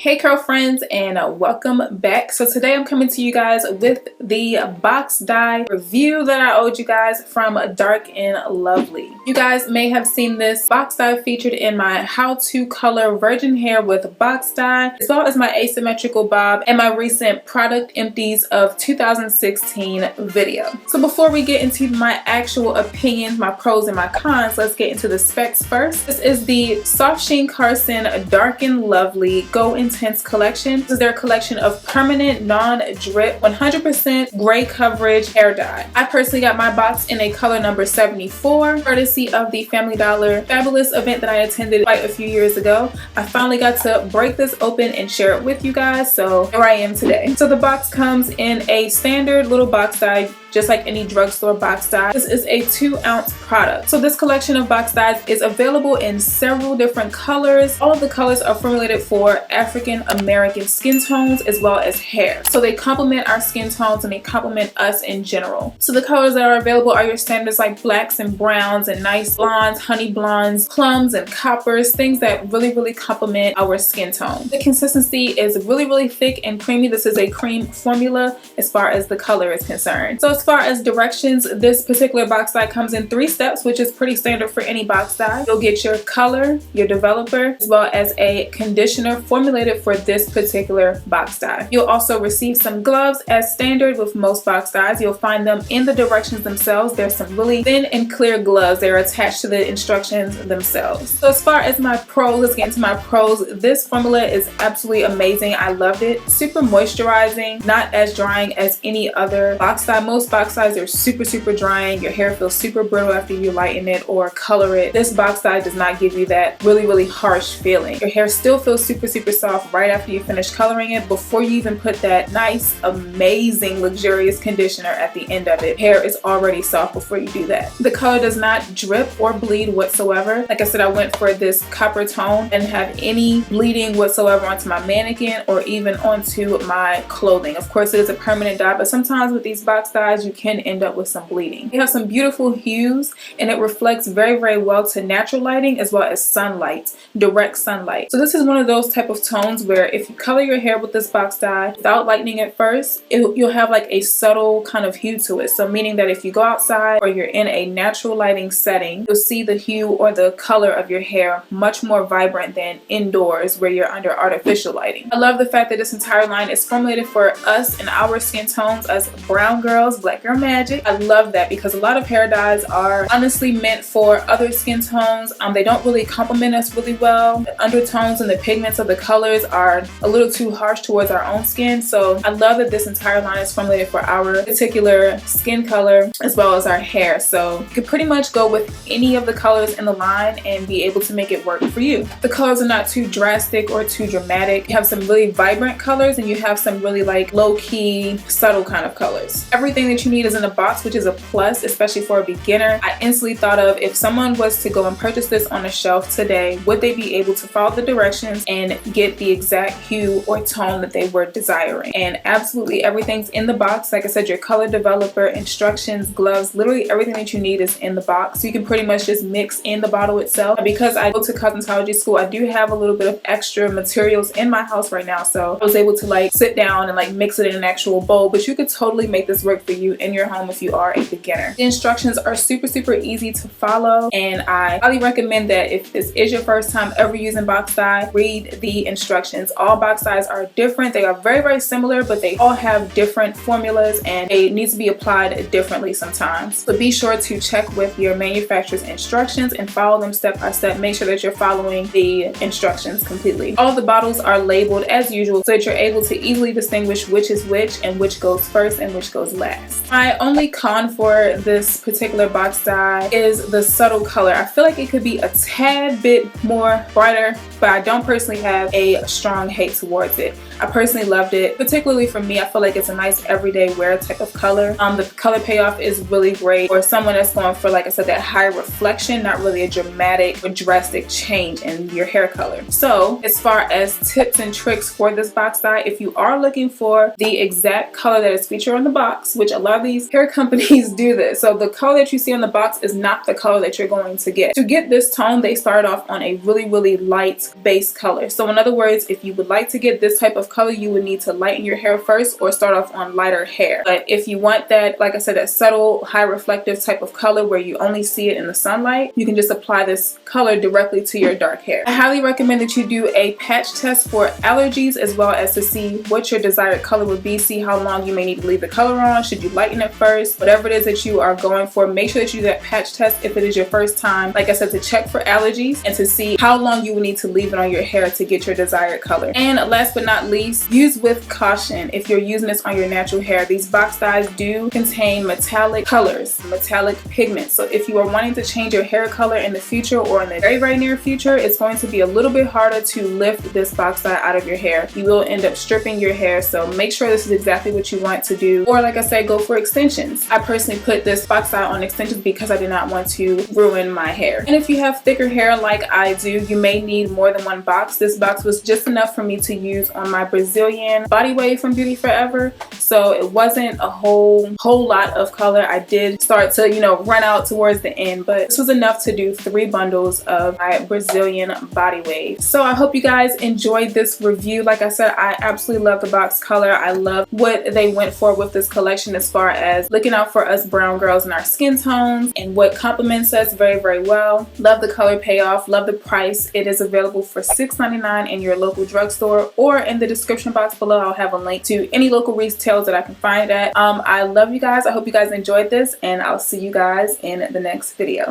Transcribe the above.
Hey curl friends, and welcome back. So today I'm coming to you guys with the box dye review that I owed you guys from Dark and Lovely. You guys may have seen this box dye featured in my how to color virgin hair with box dye, as well as my asymmetrical bob and my recent product empties of 2016 video. So before we get into my actual opinions, my pros and my cons, let's get into the specs first. This is the Soft Sheen Carson Dark and Lovely Go Intense collection. This is their collection of permanent non-drip 100% gray coverage hair dye. I personally got my box in a color number 74, courtesy of the Family Dollar fabulous event that I attended quite a few years ago. I finally got to break this open and share it with you guys, so here I am today. So the box comes in a standard little box dye, just like any drugstore box dye. This is a 2-ounce product. So this collection of box dyes is available in several different colors. All of the colors are formulated for African American skin tones as well as hair. So they complement our skin tones and they complement us in general. So the colors that are available are your standards like blacks and browns and nice blondes, honey blondes, plums and coppers, things that really complement our skin tone. The consistency is really thick and creamy. This is a cream formula as far as the color is concerned. So as far as directions, this particular box dye comes in 3 steps, which is pretty standard for any box dye. You'll get your color, your developer, as well as a conditioner formulated for this particular box dye. You'll also receive some gloves as standard with most box dyes. You'll find them in the directions themselves. There's some really thin and clear gloves. They're attached to the instructions themselves. So as far as my pros, let's get into my pros. This formula is absolutely amazing. I loved it. Super moisturizing, not as drying as any other box dye. Most box dyes are super drying. Your hair feels super brittle after you lighten it or color it. This box dye does not give you that really harsh feeling. Your hair still feels super soft right after you finish coloring it, before you even put that nice, amazing, luxurious conditioner at the end of it. Hair is already soft before you do that. The color does not drip or bleed whatsoever. Like I said, I went for this copper tone and have any bleeding whatsoever onto my mannequin or even onto my clothing. Of course, it is a permanent dye, but sometimes with these box dyes, you can end up with some bleeding. You have some beautiful hues, and it reflects very well to natural lighting as well as sunlight, direct sunlight. So this is one of those type of tones where if you color your hair with this box dye without lightening it first, you'll have like a subtle kind of hue to it. So meaning that if you go outside or you're in a natural lighting setting, you'll see the hue or the color of your hair much more vibrant than indoors where you're under artificial lighting. I love the fact that this entire line is formulated for us and our skin tones as brown girls, black girl magic. I love that because a lot of hair dyes are honestly meant for other skin tones. They don't really complement us really well. The undertones and the pigments of the colors are a little too harsh towards our own skin. So I love that this entire line is formulated for our particular skin color as well as our hair. So you can pretty much go with any of the colors in the line and be able to make it work for you. The colors are not too drastic or too dramatic. You have some really vibrant colors and you have some really like low-key, subtle kind of colors. Everything that you need is in a box, which is a plus, especially for a beginner. I instantly thought of, if someone was to go and purchase this on a shelf today, would they be able to follow the directions and get the exact hue or tone that they were desiring? And absolutely everything's in the box. Like I said, your color developer, instructions, gloves, literally everything that you need is in the box. So you can pretty much just mix in the bottle itself. Because I go to cosmetology school, I do have a little bit of extra materials in my house right now, so I was able to like sit down and like mix it in an actual bowl. But you could totally make this work for you in your home if you are a beginner. The instructions are super easy to follow, and I highly recommend that if this is your first time ever using box dye, read the instructions. All box dyes are different. They are very similar, but they all have different formulas and they need to be applied differently sometimes. So be sure to check with your manufacturer's instructions and follow them step by step. Make sure that you're following the instructions completely. All of the bottles are labeled as usual so that you're able to easily distinguish which is which and which goes first and which goes last. My only con for this particular box dye is the subtle color. I feel like it could be a tad bit more brighter, but I don't personally have a strong hate towards it. I personally loved it. Particularly for me, I feel like it's a nice everyday wear type of color. The color payoff is really great for someone that's going for, like I said, that high reflection, not really a dramatic or drastic change in your hair color. So as far as tips and tricks for this box dye, if you are looking for the exact color that is featured on the box, which a lot of these hair companies do this. So the color that you see on the box is not the color that you're going to get. To get this tone, they start off on a really light base color. So in other words, if you would like to get this type of color, you would need to lighten your hair first or start off on lighter hair. But if you want that, like I said, that subtle, high reflective type of color where you only see it in the sunlight, you can just apply this color directly to your dark hair. I highly recommend that you do a patch test for allergies, as well as to see what your desired color would be, see how long you may need to leave the color on, should you lighten it first, whatever it is that you are going for. Make sure that you do that patch test if it is your first time, like I said, to check for allergies and to see how long you would need to leave it on your hair to get your desired color. And last but not least, use with caution if you're using this on your natural hair. These box dyes do contain metallic colors, metallic pigments. So if you are wanting to change your hair color in the future or in the very near future, it's going to be a little bit harder to lift this box dye out of your hair. You will end up stripping your hair, so make sure this is exactly what you want to do. Or like I said, go for extensions. I personally put this box dye on extensions because I did not want to ruin my hair. And if you have thicker hair like I do, you may need more than one box. This box was just enough for me to use on my Brazilian body wave from Beauty Forever, so it wasn't a whole lot of color. I did start to, you know, run out towards the end, but this was enough to do 3 bundles of my Brazilian body wave. So I hope you guys enjoyed this review. Like I said, I absolutely love the box color. I love what they went for with this collection as far as looking out for us brown girls and our skin tones and what complements us very well. Love the color payoff, love the price. It is available for $6.99 in your local drugstore, or in the description box below I'll have a link to any local retailers that I can find at. I love you guys. I hope you guys enjoyed this, and I'll see you guys in the next video.